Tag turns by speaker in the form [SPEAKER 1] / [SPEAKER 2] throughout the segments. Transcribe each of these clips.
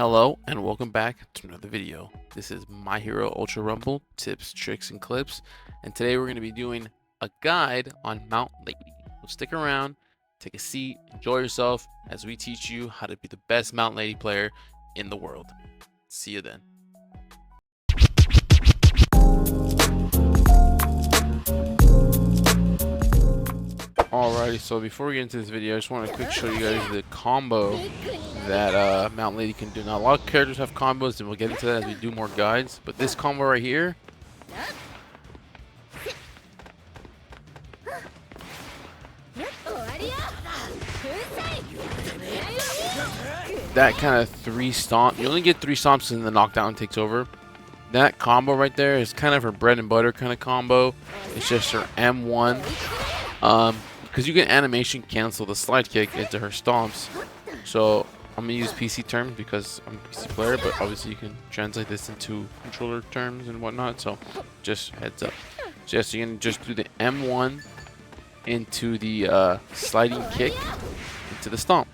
[SPEAKER 1] Hello and welcome back to another video. This is My Hero Ultra Rumble tips, tricks, and clips, and today we're going to be doing a guide on Mount Lady. So stick around, take a seat, enjoy yourself as we teach you how to be the best Mount Lady player in the world. See you then. Alrighty, so before we get into this video, I just want to quick show you guys the combo that Mount Lady can do. Now, a lot of characters have combos, and we'll get into that as we do more guides. But this combo right here, that kind of 3 stomp, you only get 3 stomps and the knockdown takes over. That combo right there is kind of her bread and butter kind of combo. It's just her M1. Because you can animation cancel the slide kick into her stomps. So I'm gonna use PC terms because I'm a PC player, but obviously you can translate this into controller terms and whatnot. So just heads up. So yes, you can just do the M1 into the sliding kick into the stomp,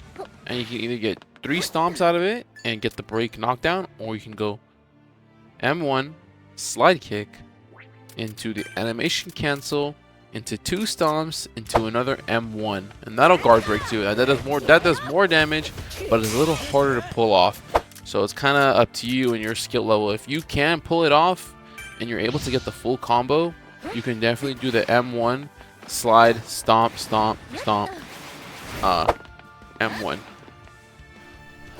[SPEAKER 1] and you can either get 3 stomps out of it and get the break knockdown, or you can go M1 slide kick into the animation cancel into 2 stomps into another M1, and that'll guard break too. That does more damage, but it's a little harder to pull off. So it's kind of up to you and your skill level. If you can pull it off and you're able to get the full combo, you can definitely do the M1 slide stomp stomp stomp M1.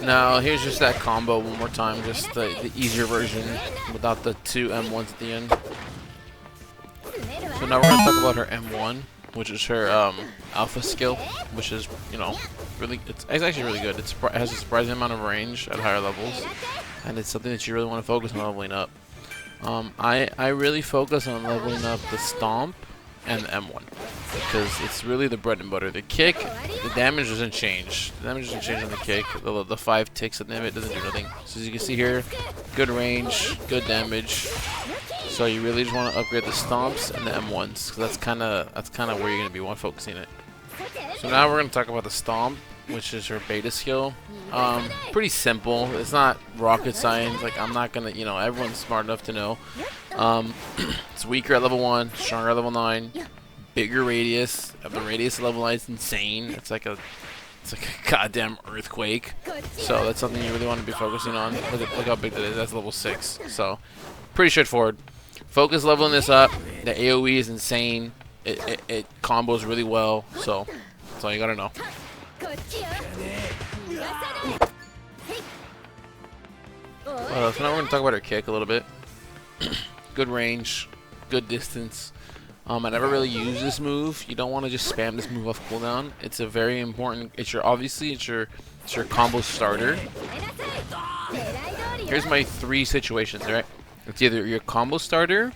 [SPEAKER 1] Now here's just that combo one more time, just the easier version without the 2 M1s at the end. So now we're going to talk about her M1, which is her alpha skill, which is, you know, really, it's actually really good. It has a surprising amount of range at higher levels, and it's something that you really want to focus on leveling up. I really focus on leveling up the stomp and the M1 because it's really the bread and butter. The kick, the damage doesn't change. The damage doesn't change on the kick. The 5 ticks at the end of it doesn't do nothing. So as you can see here, good range, good damage. So you really just want to upgrade the stomps and the M1s, because that's kind of where you're going to be focusing it. So now we're going to talk about the stomp, which is her beta skill. Pretty simple. It's not rocket science. Like, I'm not going to, you know, everyone's smart enough to know. It's weaker at level 1, stronger at level 9, bigger radius. The radius level 9 is insane. It's like a goddamn earthquake. So that's something you really want to be focusing on. Look how big that is. That's level 6. So pretty straightforward. Focus leveling this up. The AoE is insane. It combos really well. So that's all you gotta know. So now we're gonna talk about her kick a little bit. Good range, good distance. I never really use this move. You don't want to just spam this move off cooldown. It's a very important. It's your combo starter. Here's my 3 situations. All right. It's either your combo starter,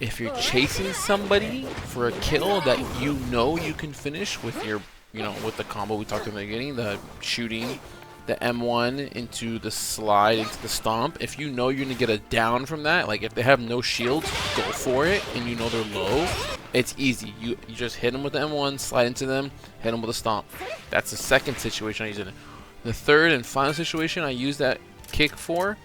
[SPEAKER 1] if you're chasing somebody for a kill that you know you can finish with your, you know, with the combo we talked about in the beginning, the shooting, the M1 into the slide, into the stomp. If you know you're going to get a down from that, like if they have no shields, go for it, and you know they're low, it's easy. You just hit them with the M1, slide into them, hit them with a stomp. That's the second situation I use it in. The third and final situation I use that kick for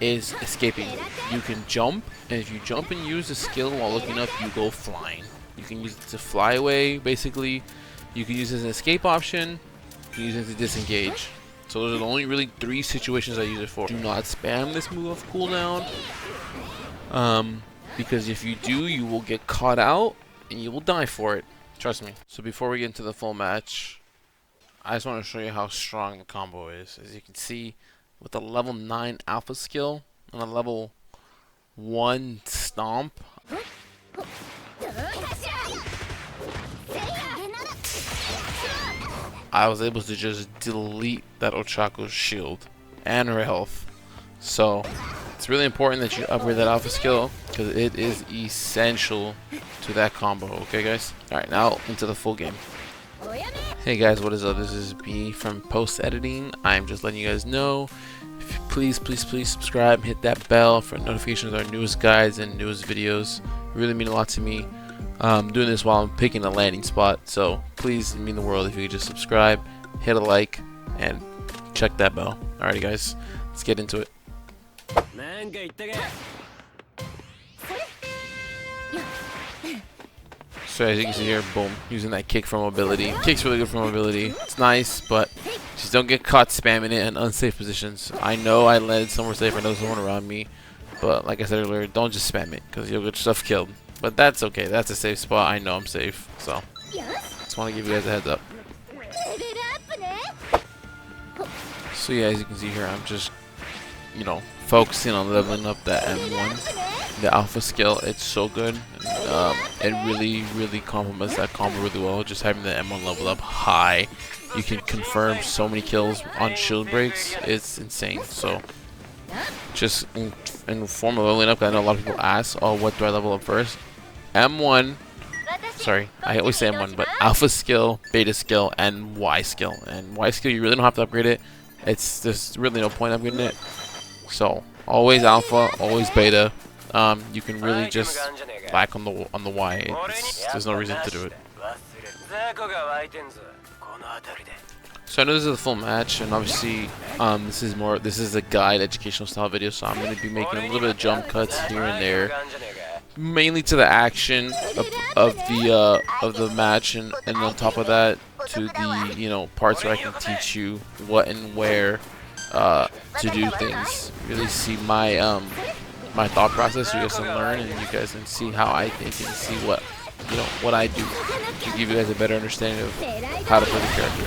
[SPEAKER 1] is escaping. You can jump, and if you jump and use the skill while looking up, you go flying. You can use it to fly away, basically. You can use it as an escape option. You can use it to disengage. So those are the only really 3 situations I use it for. Do not spam this move off cooldown, because if you do, you will get caught out and you will die for it. Trust me. So before we get into the full match, I just want to show you how strong the combo is. As you can see, with a level 9 alpha skill and a level 1 stomp, I was able to just delete that Ochako's shield and her health. So it's really important that you upgrade that alpha skill because it is essential to that combo. Okay, guys? Alright, now into the full game. Hey guys, what is up? This is B from Post Editing. I'm just letting you guys know, please subscribe, hit that bell for notifications of our newest guides and newest videos. Really mean a lot to me. I'm doing this while I'm picking a landing spot, so please, it mean the world if you could just subscribe, hit a like, and check that bell. Alrighty guys, let's get into it. So as you can see here, boom, using that kick for mobility. Kick's really good for mobility. It's nice, but just don't get caught spamming it in unsafe positions. I know I landed somewhere safe. I know someone around me, but like I said earlier, don't just spam it because you'll get yourself killed. But that's okay. That's a safe spot. I know I'm safe. So just want to give you guys a heads up. So yeah, as you can see here, I'm just, you know, focusing on leveling up that M1, the alpha skill. It's so good. It really complements that combo really well. Just having the M1 level up high, you can confirm so many kills on shield breaks. It's insane. So just in form of leveling up, I know a lot of people ask, oh, what do I level up first? M1. Sorry, I always say M1, but alpha skill, beta skill, and Y skill. And Y skill, you really don't have to upgrade it. There's really no point upgrading it. So always alpha, always beta. You can really just back on the Y. There's no reason to do it. So I know this is a full match, and obviously this is a guide educational style video, so I'm going to be making a little bit of jump cuts here and there, mainly to the action of the match, and on top of that to the, you know, parts where I can teach you what and where to do things. Really see my my thought process, so you guys can learn and you guys can see how I think and see what, you know, what I do to give you guys a better understanding of how to play the character.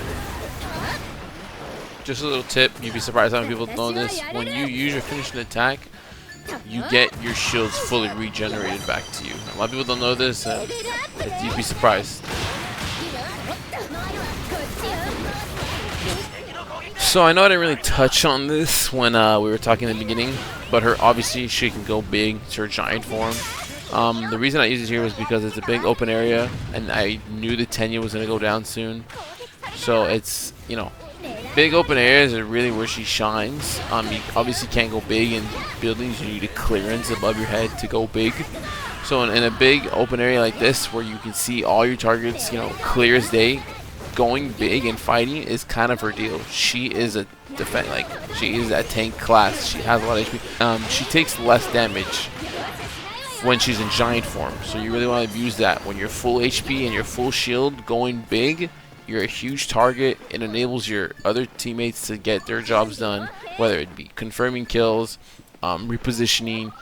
[SPEAKER 1] Just a little tip, you'd be surprised how many people know this. When you use your finishing attack, you get your shields fully regenerated back to you. A lot of people don't know this, and you'd be surprised. So I know I didn't really touch on this when we were talking in the beginning, but obviously she can go big. It's her giant form. The reason I use it here was because it's a big open area, and I knew the tenure was going to go down soon. So it's, you know, big open areas are really where she shines. You obviously can't go big in buildings. You need a clearance above your head to go big. So in a big open area like this, where you can see all your targets, you know, clear as day, going big and fighting is kind of her deal. She is a she is a tank class. She has a lot of HP. She takes less damage when she's in giant form, so you really want to abuse that. When you're full HP and you're full shield, going big, you're a huge target. It enables your other teammates to get their jobs done, whether it be confirming kills, repositioning,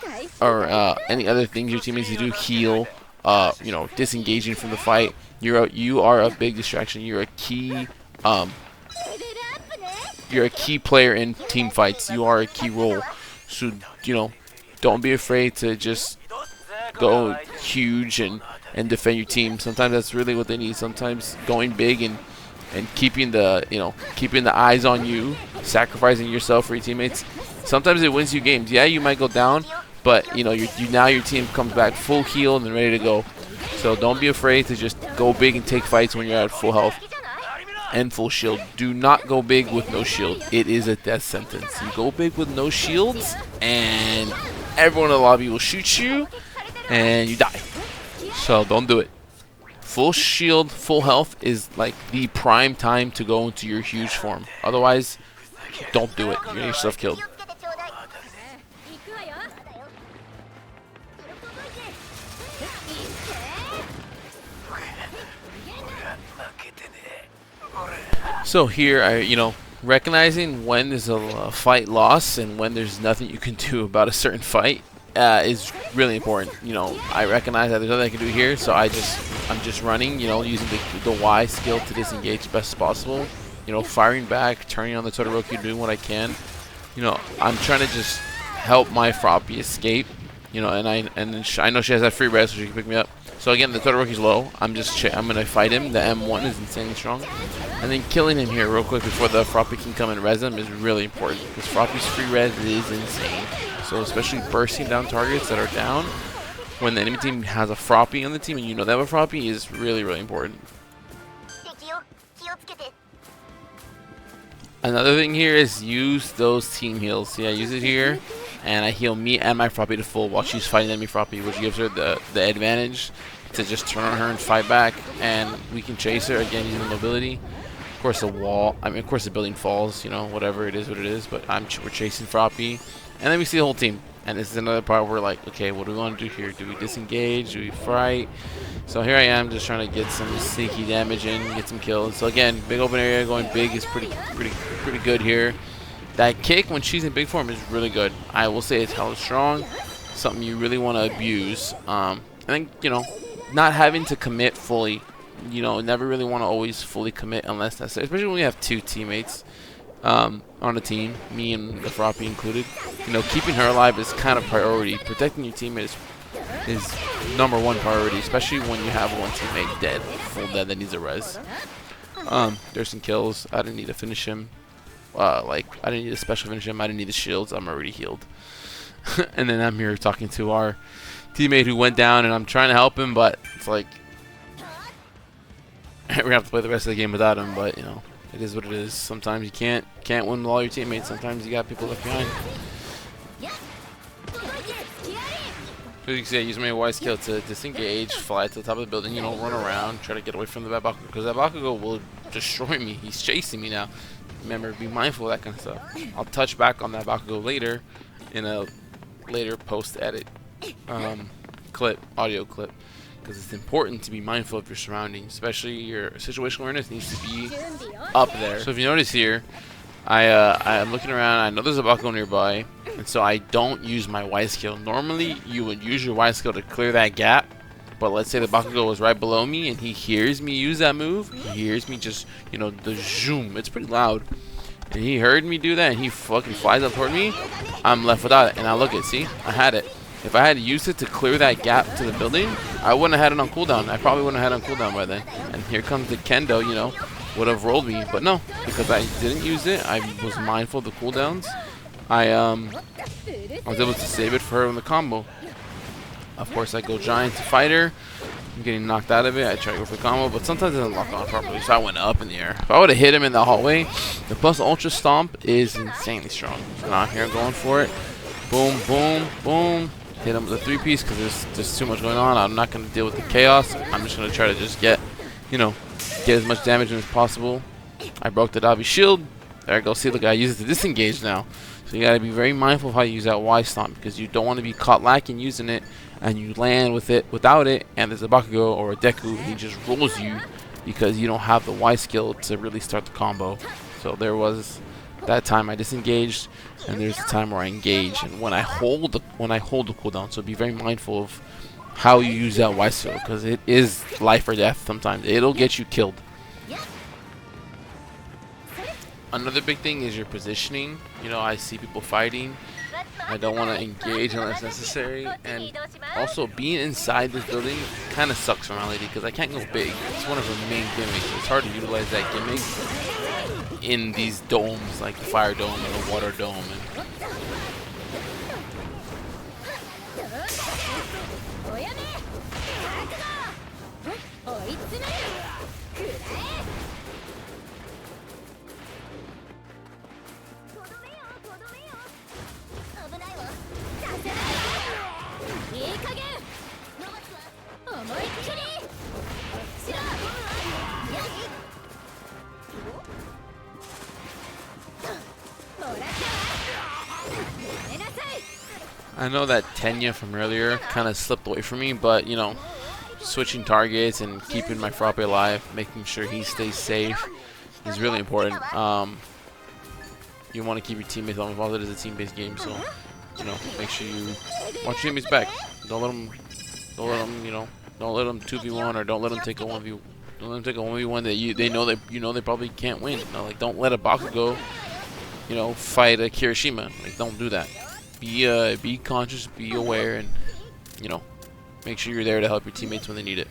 [SPEAKER 1] or any other things your teammates do, heal, you know, disengaging from the fight. You are a big distraction. You're a key player in team fights. You are a key role. So, you know, don't be afraid to just go huge and defend your team. Sometimes that's really what they need. Sometimes going big and keeping the eyes on you, sacrificing yourself for your teammates. Sometimes it wins you games. Yeah, you might go down, but you know, now your team comes back full healed and ready to go. So don't be afraid to just go big and take fights when you're at full health and full shield. Do not go big with no shield. It is a death sentence. You go big with no shields, and everyone in the lobby will shoot you, and you die. So don't do it. Full shield, full health is like the prime time to go into your huge form. Otherwise, don't do it. You're gonna get yourself killed. So here, you know, recognizing when there's a fight loss and when there's nothing you can do about a certain fight is really important. You know, I recognize that there's nothing I can do here, so I'm just running. You know, using the Y skill to disengage as best as possible. You know, firing back, turning on the Todoroki, doing what I can. You know, I'm trying to just help my Froppy escape. You know, and I know she has that free res, so she can pick me up. So again, the Todoroki's low. I'm gonna fight him. The M1 is insanely strong, and then killing him here real quick before the Froppy can come and res him is really important, because Froppy's free res is insane. So especially bursting down targets that are down when the enemy team has a Froppy on the team and you know they have a Froppy is really, really important. Another thing here is use those team heals. See, I use it here, and I heal me and my Froppy to full while she's fighting enemy Froppy, which gives her the advantage to just turn on her and fight back, and we can chase her again using mobility. Of course, the wall. I mean, of course, the building falls. You know, whatever it is, what it is. But we're chasing Froppy, and then we see the whole team. And this is another part where we're like, okay, what do we want to do here? Do we disengage? Do we fight? So here I am, just trying to get some sneaky damage in, get some kills. So again, big open area going big is pretty good here. That kick when she's in big form is really good. I will say it's hella strong. Something you really want to abuse. I think, you know, not having to commit fully. You know, never really want to always fully commit unless necessary, especially when we have two teammates on the team, me and the Froppy included. You know, keeping her alive is kind of priority. Protecting your teammate is #1 priority, especially when you have one teammate dead, full dead that needs a res. There's some kills. I didn't need to finish him. I didn't need a special finish him. I didn't need the shields. I'm already healed. And then I'm here talking to our teammate who went down, and I'm trying to help him, but it's like we're gonna have to play the rest of the game without him. But you know, it is what it is. Sometimes you can't win with all your teammates. Sometimes you got people left behind. So you can see I use my Y skill to disengage, fly to the top of the building, you know, run around, try to get away from the Bakugo, because that Bakugo will destroy me. He's chasing me now. Remember, be mindful of that kind of stuff. I'll touch back on that Bakugo later in a later post-edit audio clip, because it's important to be mindful of your surroundings, especially your situational awareness needs to be up there. So if you notice here, I'm looking around. I know there's a Bakugo nearby, and so I don't use my Y skill. Normally, you would use your Y skill to clear that gap, but let's say the Bakugo was right below me, and he hears me use that move. He hears me just, you know, the zoom. It's pretty loud. And he heard me do that, and he fucking flies up toward me. I'm left without it, and now look at, see, I had it. If I had used it to clear that gap to the building, I wouldn't have had it on cooldown. I probably wouldn't have had it on cooldown by then. And here comes the Kendo, you know, would have rolled me, but no, because I didn't use it. I was mindful of the cooldowns. I was able to save it for her in the combo. Of course, I go giant to fight her. I'm getting knocked out of it. I try to go for the combo, but sometimes it doesn't lock on properly, so I went up in the air. If I would have hit him in the hallway, the plus ultra stomp is insanely strong. So now here I'm going for it. Boom, boom, boom. Hit him with a 3-piece because there's just too much going on. I'm not going to deal with the chaos. I'm just going to try to just get, you know, get as much damage as possible. I broke the Davi shield. There I go. See, look, I use it to disengage now. So you got to be very mindful of how you use that Y stomp, because you don't want to be caught lacking using it and you land with it without it, and there's a Bakugo or a Deku, and he just rolls you because you don't have the Y skill to really start the combo. So there was that time I disengaged, and there's the time where I engage, and when I hold the cooldown. So be very mindful of how you use that Y skill, because it is life or death sometimes. It'll get you killed. Another big thing is your positioning. You know, I see people fighting. I don't want to engage unless necessary. And also, being inside this building kind of sucks for my lady, because I can't go big. It's one of her main gimmicks. It's hard to utilize that gimmick in these domes, like the fire dome and the water dome. I know that Tenya from earlier kind of slipped away from me, but you know, switching targets and keeping my Froppy alive, making sure he stays safe is really important. You want to keep your teammates on involved. It is a team-based game, so you know, make sure you watch your teammates back. Don't let them, you know, don't let them 2v1, or don't let them take a 1v. Don't let them take a 1v1 that they know they probably can't win. You know, like, don't let a Bakugo, you know, fight a Kirishima. Like, don't do that. Be conscious, be aware, and you know, make sure you're there to help your teammates when they need it.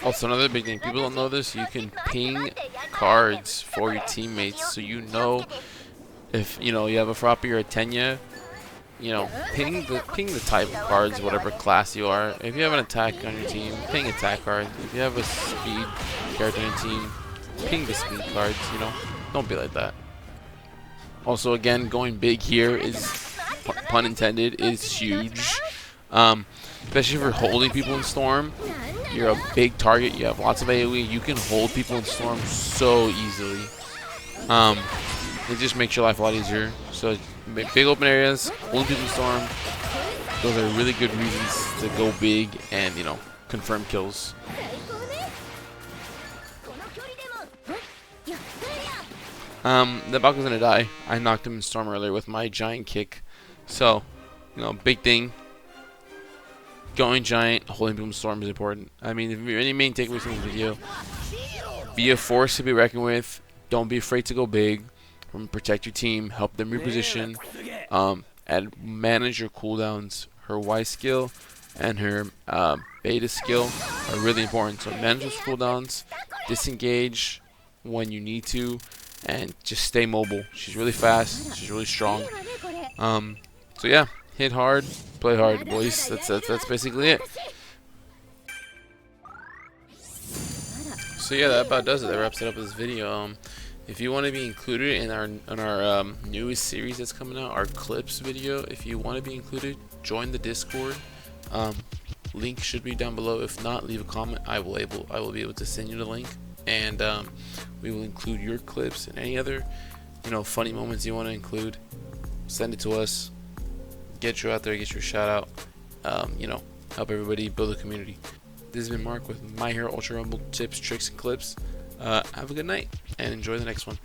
[SPEAKER 1] Also, another big thing, people don't know this, you can ping cards for your teammates, so you know if, you know, you have a Froppy or a Tenya, you know, ping the type of cards, whatever class you are. If you have an attack on your team, ping attack cards. If you have a speed character on your team, ping the speed cards, you know. Don't be like that. Also, again, going big here is pun intended, is huge. Especially for holding people in Storm. You're a big target. You have lots of AoE. You can hold people in Storm so easily. It just makes your life a lot easier. So big open areas, holding people in Storm. Those are really good reasons to go big and, you know, confirm kills. The Baku's gonna die. I knocked him in Storm earlier with my giant kick. So, you know, big thing. Going giant, holding people in Storm is important. I mean, if any main takeaways from the video, be a force to be reckoned with. Don't be afraid to go big. Protect your team. Help them reposition. And manage your cooldowns. Her Y skill and her beta skill are really important. So manage those cooldowns. Disengage when you need to. And just stay mobile. She's really fast. She's really strong. So yeah, hit hard, play hard, boys. That's basically it. So yeah, that about does it. That wraps it up with this video. If you want to be included in our newest series that's coming out, our clips video, if you want to be included, join the Discord. Link should be down below. If not, leave a comment. I will be able to send you the link, and we will include your clips and any other, you know, funny moments you want to include. Send it to us. Get you out there, get your shout out. You know, help everybody build a community. This has been Mark with My Hero Ultra Rumble tips, tricks, and clips. Have a good night and enjoy the next one.